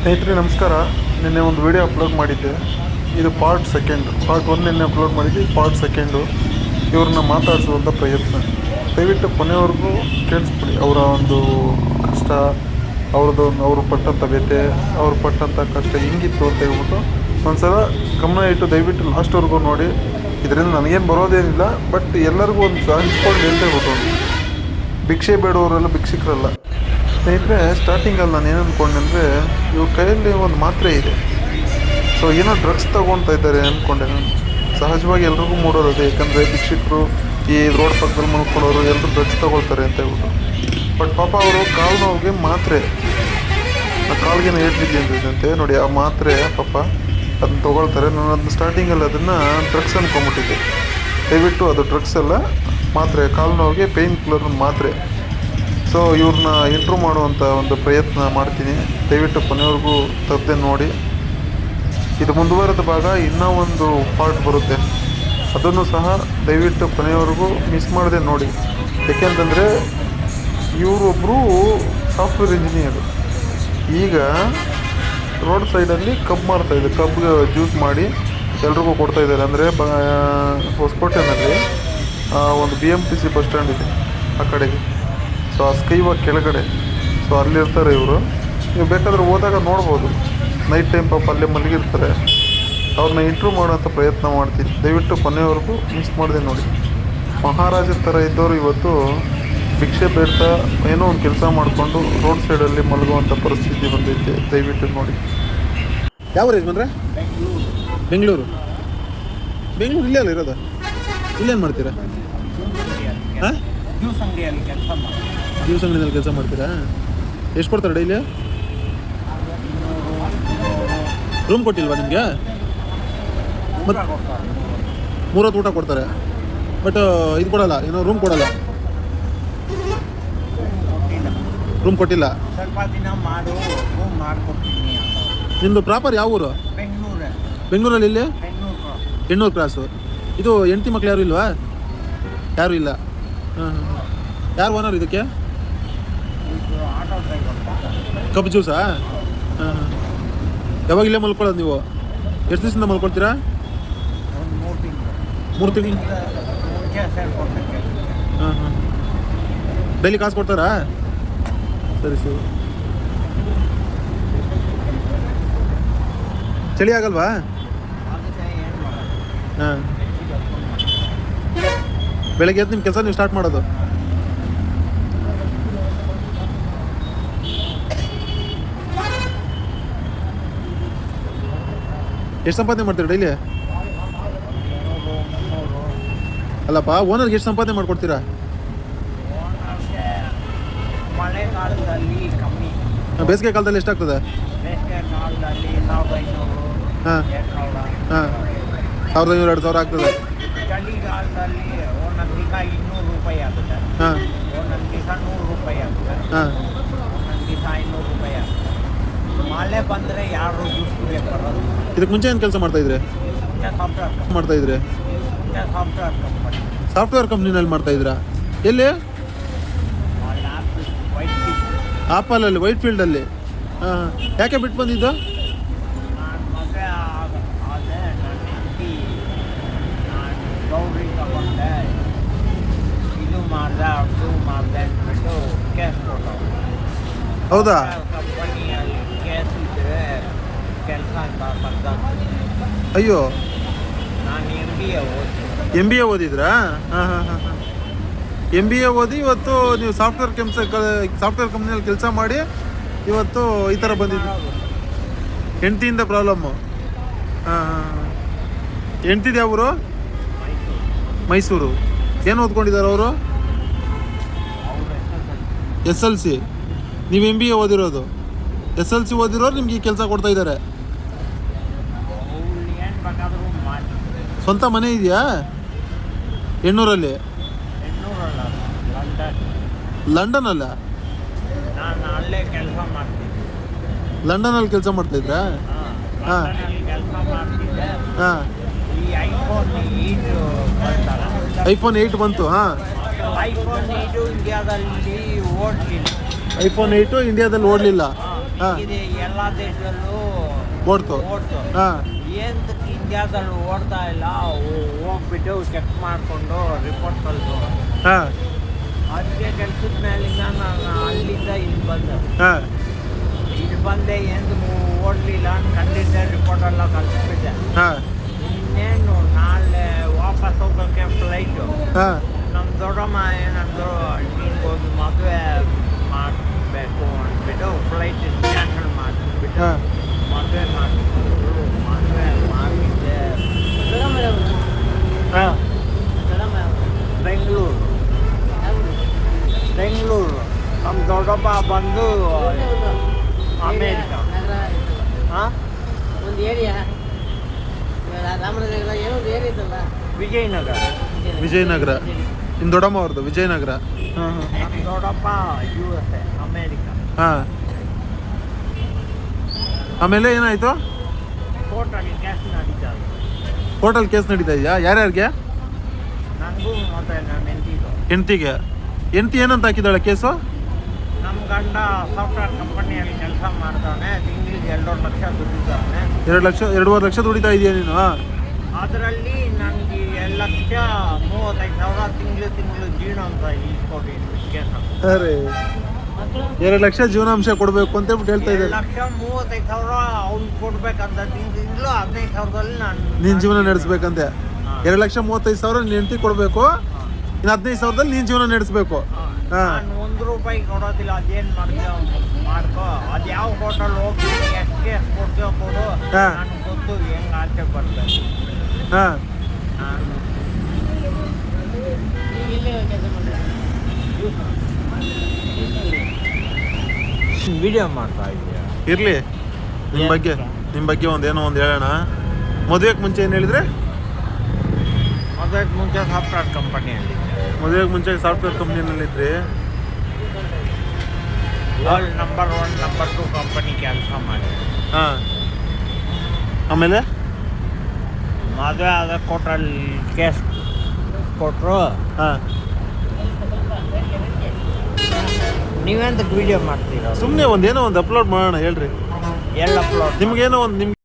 ಸ್ನೇಹಿತರೆ ನಮಸ್ಕಾರ. ನಿನ್ನೆ ಒಂದು ವಿಡಿಯೋ ಅಪ್ಲೋಡ್ ಮಾಡಿದ್ದೆ. ಇದು ಪಾರ್ಟ್ 2. ಪಾರ್ಟ್ 1 ನಿನ್ನೆ ಅಪ್ಲೋಡ್ ಮಾಡಿದ್ದೆ. ಪಾರ್ಟ್ 2 ಇವ್ರನ್ನ ಮಾತಾಡಿಸುವಂಥ ಪ್ರಯತ್ನ. ದಯವಿಟ್ಟು ಕೊನೆವರೆಗೂ ಕೇಳಿಸ್ಬಿಡಿ. ಅವರ ಒಂದು ಕಷ್ಟ, ಅವರು ಪಟ್ಟಂಥ ವ್ಯಥೆ, ಅವ್ರು ಪಟ್ಟಂಥ ಕಷ್ಟ ಹೆಂಗಿತ್ತು ಅಂತ ಹೇಳ್ಬಿಟ್ಟು ಒಂದ್ಸಲ ಗಮನ ಇಟ್ಟು ದಯವಿಟ್ಟು ಲಾಸ್ಟ್ವರೆಗೂ ನೋಡಿ. ಇದರಿಂದ ನನಗೇನು ಬರೋದೇನಿಲ್ಲ, ಬಟ್ ಎಲ್ಲರಿಗೂ ಒಂದು ಹಂಚ್ಕೊಂಡು ಅಂತ ಹೇಳ್ಬಿಟ್ಟು ಭಿಕ್ಷೆ ಬೇಡವರೆಲ್ಲ ಭಿಕ್ಷಿಕರಲ್ಲ. ಸ್ನೇಹಿತರೆ, ಸ್ಟಾರ್ಟಿಂಗಲ್ಲಿ ನಾನು ಏನು ಅಂದ್ಕೊಂಡೆ ಅಂದರೆ, ಇವ್ರ ಕೈಯಲ್ಲಿ ಒಂದು ಮಾತ್ರೆ ಇದೆ, ಸೊ ಏನೋ ಡ್ರಗ್ಸ್ ತೊಗೊಳ್ತಾ ಇದ್ದಾರೆ ಅಂದ್ಕೊಂಡೆ ನಾನು. ಸಹಜವಾಗಿ ಎಲ್ರಿಗೂ ಮೂಡೋರು ಅದೇ, ಯಾಕಂದರೆ ಭಿಕ್ಷಿಕರು ಈ ರೋಡ್ ಪಕ್ಕದಲ್ಲಿ ಮಲ್ಕೊಳ್ಳೋರು ಎಲ್ಲರೂ ಡ್ರಗ್ಸ್ ತೊಗೊಳ್ತಾರೆ ಅಂತ ಹೇಳ್ಬಿಟ್ಟು. ಬಟ್ ಪಾಪ ಅವರು ಕಾಲು ನೋವಿಗೆ ಮಾತ್ರೆ, ಆ ಕಾಲಿಗೇನು ಹೇಳ್ತಿದ್ದಂತೆ ನೋಡಿ, ಆ ಮಾತ್ರೆ ಪಾಪ ಅದನ್ನು ತೊಗೊಳ್ತಾರೆ. ನಾನು ಅದನ್ನ ಸ್ಟಾರ್ಟಿಂಗಲ್ಲಿ ಅದನ್ನು ಡ್ರಗ್ಸ್ ಅಂದ್ಕೊಂಬಿಟ್ಟಿದ್ದೆ. ದಯವಿಟ್ಟು ಅದು ಡ್ರಗ್ಸ್ ಅಲ್ಲ, ಮಾತ್ರೆ, ಕಾಲು ನೋವಿಗೆ ಪೇಯ್ನ್ ಕಿಲ್ಲರ್ ಮಾತ್ರೆ. ಸೊ ಇವ್ರನ್ನ ಇಂಟ್ರೂ ಮಾಡುವಂಥ ಒಂದು ಪ್ರಯತ್ನ ಮಾಡ್ತೀನಿ. ದಯವಿಟ್ಟು ಕೊನೆವರೆಗೂ ತಪ್ಪದೆ ನೋಡಿ. ಇದು ಮುಂದುವರೆದ ಭಾಗ, ಇನ್ನೂ ಒಂದು ಪಾರ್ಟ್ ಬರುತ್ತೆ, ಅದನ್ನು ಸಹ ದಯವಿಟ್ಟು ಕೊನೆಯವರೆಗೂ ಮಿಸ್ ಮಾಡದೆ ನೋಡಿ. ಏಕೆಂತಂದರೆ ಇವರೊಬ್ಬರು ಸಾಫ್ಟ್ವೇರ್ ಇಂಜಿನಿಯರು. ಈಗ ರೋಡ್ ಸೈಡಲ್ಲಿ ಕಬ್ಬು ಮಾರ್ತಾಯಿದ್ದಾರೆ. ಕಬ್ಬಿಗೆ ಜ್ಯೂಸ್ ಮಾಡಿ ಎಲ್ರಿಗೂ ಕೊಡ್ತಾಯಿದ್ದಾರೆ. ಅಂದರೆ ಹೊಸಕೋಟೆನಲ್ಲಿ ಒಂದು BMTC ಬಸ್ ಸ್ಟ್ಯಾಂಡ್ ಇದೆ ಆ ಕಡೆಗೆ, ಸೊ ಆ ಸ್ಕೈವಾಕ್ ಕೆಳಗಡೆ, ಸೊ ಅಲ್ಲಿರ್ತಾರೆ ಇವರು. ನೀವು ಬೇಕಾದರೆ ಹೋದಾಗ ನೋಡ್ಬೋದು. ನೈಟ್ ಟೈಮ್ ಪಾಪ ಅಲ್ಲೇ ಮಲಗಿರ್ತಾರೆ. ಅವ್ರನ್ನ ಇಂಟ್ರೂ ಮಾಡೋಂಥ ಪ್ರಯತ್ನ ಮಾಡ್ತೀನಿ. ದಯವಿಟ್ಟು ಕೊನೆಯವರೆಗೂ ಮಿಸ್ ಮಾಡದೆ ನೋಡಿ. ಮಹಾರಾಜರ ಥರ ಇದ್ದವರು ಇವತ್ತು ಭಿಕ್ಷೆ ಬೇಡ್ತಾ ಏನೋ ಒಂದು ಕೆಲಸ ಮಾಡಿಕೊಂಡು ರೋಡ್ ಸೈಡಲ್ಲಿ ಮಲಗುವಂಥ ಪರಿಸ್ಥಿತಿ ಬಂದೈತೆ. ದಯವಿಟ್ಟು ನೋಡಿ. ಯಾವ ರೇಜ್ ಬಂದರೆ? ಬೆಂಗಳೂರು ಇಲ್ಲೇ ಅಲ್ಲ ಇರೋದು? ಇಲ್ಲೇನು ಮಾಡ್ತೀರಾ? ಹಾಂ, ಜ್ಯೂಸ್ ಅಂಗಡಿಯಲ್ಲಿ ಕೆಲಸ ಮಾಡ್ತೀರಾ? ಎಷ್ಟು ಕೊಡ್ತಾರೆ ಡೈಲಿ? ರೂಮ್ ಕೊಟ್ಟಿಲ್ವಾ ನಿಮಗೆ? ಮತ್ತು 3 ಹೊತ್ತು ಊಟ ಕೊಡ್ತಾರೆ, ಬಟ್ ಇದು ಕೊಡಲ್ಲ, ಏನೋ ರೂಮ್ ಕೊಡಲ್ಲ. ರೂಮ್ ಕೊಟ್ಟಿಲ್ಲ. ಸ್ವಲ್ಪ ದಿನ ರೂಮ್ ಮಾಡಿಕೊಡ್ತೀನಿ. ನಿಮ್ಮದು ಪ್ರಾಪರ್ ಯಾವ ಊರು? ಬೆಂಗಳೂರಲ್ಲಿ ಇಲ್ಲಿ ಹೆಣ್ಣೂರು ಕ್ರಾಸು. ಇದು ಹೆಂಡತಿ ಮಕ್ಳು ಯಾರು ಇಲ್ವಾ? ಯಾರೂ ಇಲ್ಲ. ಹಾಂ, ಯಾರು ಓನರ್ ಇದಕ್ಕೆ? Auto driver. ಕಬ್ಬು ಜ್ಯೂಸಾ? ಹಾಂ. ಯಾವಾಗ ಇಲ್ಲೇ ಮಲ್ಕೊಳ್ಳೋದು ನೀವು? ಎಷ್ಟು ದಿವಸದಿಂದ ಮಲ್ಕೊಳ್ತೀರಾ? ಒಂದು 3 ತಿಂಗಳು. 3 ತಿಂಗಳು? ಹಾಂ. ಡೈಲಿ ಕಾಸು ಕೊಡ್ತಾರಾ? ಸರಿ. ಚಳಿ ಆಗಲ್ವಾ? ಹಾಂ. ಬೆಳಗ್ಗೆ ಎದ್ದು ನಿಮ್ಮ ಕೆಲಸ ನೀವು ಸ್ಟಾರ್ಟ್ ಮಾಡೋದು? ಎಷ್ಟು ಸಂಪಾದನೆ ಮಾಡ್ತೀರಾ ಡೈಲಿ? ಅಲ್ಲಪ್ಪ, ಓನರ್ಗೆ ಎಷ್ಟು ಸಂಪಾದನೆ ಮಾಡ್ಕೊಡ್ತೀರಾ? ಮಳೆಗಾಲದಲ್ಲಿ ಕಮ್ಮಿ. ಬೇಸಿಗೆ ಕಾಲದಲ್ಲಿ ಎಷ್ಟಾಗ್ತದೆ? ಬೇಸಿಗೆ ಕಾಲದಲ್ಲಿ 1500. ಹಾಂ ಹಾಂ, 1500-2000 ಆಗ್ತದೆ. ಚಳಿಗಾಲದಲ್ಲಿ ಒಂದೊಂದು ದಿವಸ 200 ರೂಪಾಯಿ ಆಗುತ್ತೆ. ಹಾಂ. ಒಂದೊಂದು ದಿವಸ 100 ರೂಪಾಯಿ ಆಗುತ್ತೆ. ಹಾಂ. ಒಂದೊಂದು ದಿವಸ 500 ರೂಪಾಯಿ ಆಗುತ್ತೆ. ಮಳೆ ಬಂದರೆ ಯಾರು ಜ್ಯೂಸ್ ಕುಡಿಯೋಕ್ಕೆ ಬರೋದು. ಇದಕ್ಕೆ ಮುಂಚೆ ಏನು ಕೆಲಸ ಮಾಡ್ತಾಯಿದ್ರಿ? ಮಾಡ್ತಾಯಿದ್ರಿ? ಸಾಫ್ಟ್ವೇರ್ ಕಂಪ್ನಿನಲ್ಲಿ ಮಾಡ್ತಾಯಿದ್ರಾ? ಎಲ್ಲಿ? ಆಪಲಲ್ಲಿ, ವೈಟ್ ಫೀಲ್ಡಲ್ಲಿ. ಹಾಂ. ಯಾಕೆ ಬಿಟ್ಟು ಬಂದಿದ್ದು? ನಾನು ಮದುವೆ ಆದೆ, ನನ್ನ ಹೆಂಡತಿ ನಾನು ಗೌರಿ ತಗೊಂಡೆ, ಇದು ಮಾಡಿದೆ ಅದು ಮಾಡಿದೆ ಅಂದ್ಬಿಟ್ಟು ಕೇಸ್ ಕೊಟ್ಟವು. ಹೌದಾ? ಕಂಪನಿಯಲ್ಲಿ ಕೇಸ್ ಇದ್ದರೆ ಕೆಲಸ ಅಂತ ಬಂದ. ಅಯ್ಯೋ, ನಾನು MBA ಓದಿದ್ರಾ? ಹಾಂ ಹಾಂ ಹಾಂ ಹಾಂ. MBA ಓದಿ ಇವತ್ತು ನೀವು ಸಾಫ್ಟ್ವೇರ್ ಕಂಪ್ನಿಯಲ್ಲಿ ಕೆಲಸ ಮಾಡಿ ಇವತ್ತು ಈ ಥರ ಬಂದಿದ್ದು. ಹೆಂಡ್ತಿಯಿಂದ ಪ್ರಾಬ್ಲಮ್ಮು. ಹಾಂ ಹಾಂ. ಹೆಂಡ್ತಿದ್ದು ಯಾವ ಊರು? ಮೈಸೂರು. ಏನು ಓದ್ಕೊಂಡಿದ್ದಾರೆ ಅವರು? SLC. ನೀವು MBA ಓದಿರೋದು? SLC ಓದಿರೋರು ನಿಮ್ಗೆ ಈ ಕೆಲಸ ಕೊಡ್ತಾ ಇದ್ದಾರೆ. ಸ್ವಂತ ಮನೆ ಇದೆಯಾ ಹೆಣ್ಣೂರಲ್ಲಿ? ಲಂಡನ್ ಅಲ್ಲ, ನಾನು ಅಲ್ಲೇ ಕೆಲಸ ಮಾಡ್ತಿದ್ದೆ. ಲಂಡನಲ್ಲಿ ಕೆಲಸ ಮಾಡ್ತಾಯಿದ್ರಾ? ಹಾಂ ಕೆಲಸ ಮಾಡ್ತಿದ್ದೆ. ಹಾಂ. ಈ ಐಫೋನ್ 8 ಬಂತು. ಹಾಂ. ಐಫೋನ್ 8 ಇಂಡಿಯಾದಲ್ಲಿ ಓಡಲಿಲ್ಲ. ಐಫೋನ್ 8 ಇಂಡಿಯಾದಲ್ಲಿ ಓಡಲಿಲ್ಲ. ಹಾ. ಇದು ಎಲ್ಲ ದೇಶದಲ್ಲೂ ಓಡ್ತು ಓಡ್ತು. ಹಾಂ ಏನಕ್ಕೆ ಇಂಡಿಯಾದಲ್ಲಿ ಓಡ್ತಾ ಇಲ್ಲ, ಹೋಗ್ಬಿಟ್ಟು ಚೆಕ್ ಮಾಡಿಕೊಂಡು ರಿಪೋರ್ಟ್ ಕಳ್ದು ಹಾಂ ಅದಕ್ಕೆ ಕೆಲಸದ ಮೇಲಿಂದ ನಾನು ಅಲ್ಲಿಂದ ಇಲ್ಲಿ ಬಂದೆ. ಹಾಂ ಇಲ್ಲಿ ಬಂದೆ ಎಂದು ಓಡಲಿಲ್ಲ ಖಂಡಿತ ರಿಪೋರ್ಟ್ ಎಲ್ಲ ಕಳಿಸ್ಬಿಟ್ಟೆ. ಹಾಂ ಇನ್ನೇನು ನಾಳೆ ವಾಪಸ್ ಹೋಗೋಕ್ಕೆ ಫ್ಲೈಟು. ಹಾಂ ನಮ್ಮ ದೊಡ್ಡಮ್ಮ ಏನಂದ್ರು, ನಿನ್ಗೊಂದು ಮದುವೆ ಮಾಡಬೇಕು ಅಂದ್ಬಿಟ್ಟು ಫ್ಲೈಟ್ ಕ್ಯಾನ್ಸಲ್ ಮಾಡಿಬಿಟ್ಟು ಹಾಂ ಮದುವೆ ಮಾಡಿಬಿಟ್ಟು ಮದುವೆ ಮಾಡಿದ್ದೆ. ಹಾಂ ಬೆಂಗಳೂರು ನಮ್ಮ ದೊಡ್ಡಪ್ಪ ಬಂದು ಅಮೇರಿಕಾ. ಹಾಂ ಒಂದು ಏರಿಯಾ ರಾಮನಗರ ಏನೋ ಒಂದು ಏರಿಯಾ ಇತ್ತಲ್ಲ, ವಿಜಯನಗರ. ವಿಜಯನಗರ. ನಿಮ್ಮ ದೊಡ್ಡಮ್ಮ ಅವ್ರದ್ದು ವಿಜಯನಗರ. ಹಾಂ ಹಾಂ ನಮ್ಮ ದೊಡ್ಡಪ್ಪ USA ಅಮೇರಿಕಾ. ಹಾಂ ಆಮೇಲೆ ಏನಾಯಿತು? ಕೋರ್ಟಲ್ಲಿ ಕ್ಯಾಶ್ ನಡೀತಾ ಇದೆ. ಕೋರ್ಟಲ್ಲಿ ಕೇಸ್ ನಡೀತಾ ಇದೆಯಾ? ಯಾರ್ಯಾರಿಗೆ? ನನಗೂ ಮತ್ತು ನನ್ನ ಹೆಂಡ್ತಿಗೆ. ಹೆಂಡ್ತಿ ಏನಂತ ಹಾಕಿದ್ದಾಳೆ ಕೇಸು? ನಮ್ಮ ಗಂಡ ಸಾಫ್ಟ್ವೇರ್ ಕಂಪನಿಯಲ್ಲಿ ಕೆಲಸ ಮಾಡ್ತಾನೆ, ತಿಂಗಳಿಗೆ 2 ಲಕ್ಷ ದುಡ್ಡಿದ್ದಾನೆ. 2 ಲಕ್ಷ ದುಡಿತಾ ಇದೆಯಾ ನೀನು? ಅದರಲ್ಲಿ ನನಗೆ 2,35,000 ತಿಂಗಳು ಜೀವನಾಂಶ ಇಸ್ಕೊಟ್ಟಿದ್ದೀನಿ ಕೇಸ. ಅರೆ 2 ಲಕ್ಷ ಜೀವನಾಂಶ ಕೊಡಬೇಕು ಅಂತ ಹೇಳ್ತಾ ಇದ್ದಾರೆ. 2,35,000 ಅವ್ನು ಕೊಡ್ಬೇಕಂತ ತಿಂಗಳು 15,000ದಲ್ಲಿ ನಾನು ನೀನು ಜೀವನ ನಡೆಸ್ಬೇಕಂತೆ. 2,35,000 ನಿನ್ನ ಹೆಂಡ್ತಿ ಕೊಡಬೇಕು, ಇನ್ನು 15,000ದಲ್ಲಿ ನೀನು ಜೀವನ ನಡೆಸ್ಬೇಕು. ಹಾಂ ನಾನು ₹1 ಕೊಡೋದಿಲ್ಲ. ಅದೇನು ಮಾಡ್ಕೋ, ಅದು ಯಾವ ಹೋಟೆಲ್ ಹೋಗಿ ಎಷ್ಟು ಕೇಸ್ ಕೊಡ್ತೀವೋ ಕೊಡು, ಹಾ. ನನಗೆ ಗೊತ್ತು ಹೆಂಗೆ ಆಚೆ ಬರ್ತದೆ. ಹಾಂ ಇಲ್ಲೇ ಕೆಲಸ ಮಾಡಿದೆ. ವಿಡಿಯೋ ಮಾಡ್ತಾ ಇದೆಯಾ? ಇರಲಿ. ನಿಮ್ಮ ಬಗ್ಗೆ ಒಂದೇನೋ ಒಂದು ಹೇಳೋಣ. ಮದುವೆಗೆ ಮುಂಚೆ ಏನು ಹೇಳಿದ್ರೆ? ಅದಕ್ಕೆ ಮುಂಚೆ ಸಾಫ್ಟ್ವೇರ್ ಕಂಪನಿಯಲ್ಲಿ ಮದುವೆಗೆ ಮುಂಚೆ ಸಾಫ್ಟ್ವೇರ್ ಕಂಪ್ನಿನಲ್ಲಿದ್ರಿ. ವರ್ಲ್ಡ್ ನಂಬರ್ 1 ನಂಬರ್ 2 ಕಂಪನಿ ಕೆಲಸ ಮಾಡಿ. ಹಾಂ ಆಮೇಲೆ ಮದುವೆ ಆದ ಕೋರ್ಟಲ್ಲಿ ಕೇಸ್ ಕೊಟ್ಟರು. ಹಾಂ ನೀವೆಂತಕ್ಕೆ ವಿಡಿಯೋ ಮಾಡ್ತೀರಾ? ಸುಮ್ಮನೆ ಒಂದೇನೋ ಒಂದು ಅಪ್ಲೋಡ್ ಮಾಡೋಣ ಹೇಳ್ರಿ. ಎಲ್ಲ ಅಪ್ಲೋಡ್ ನಿಮ್ಗೇನೋ ಒಂದು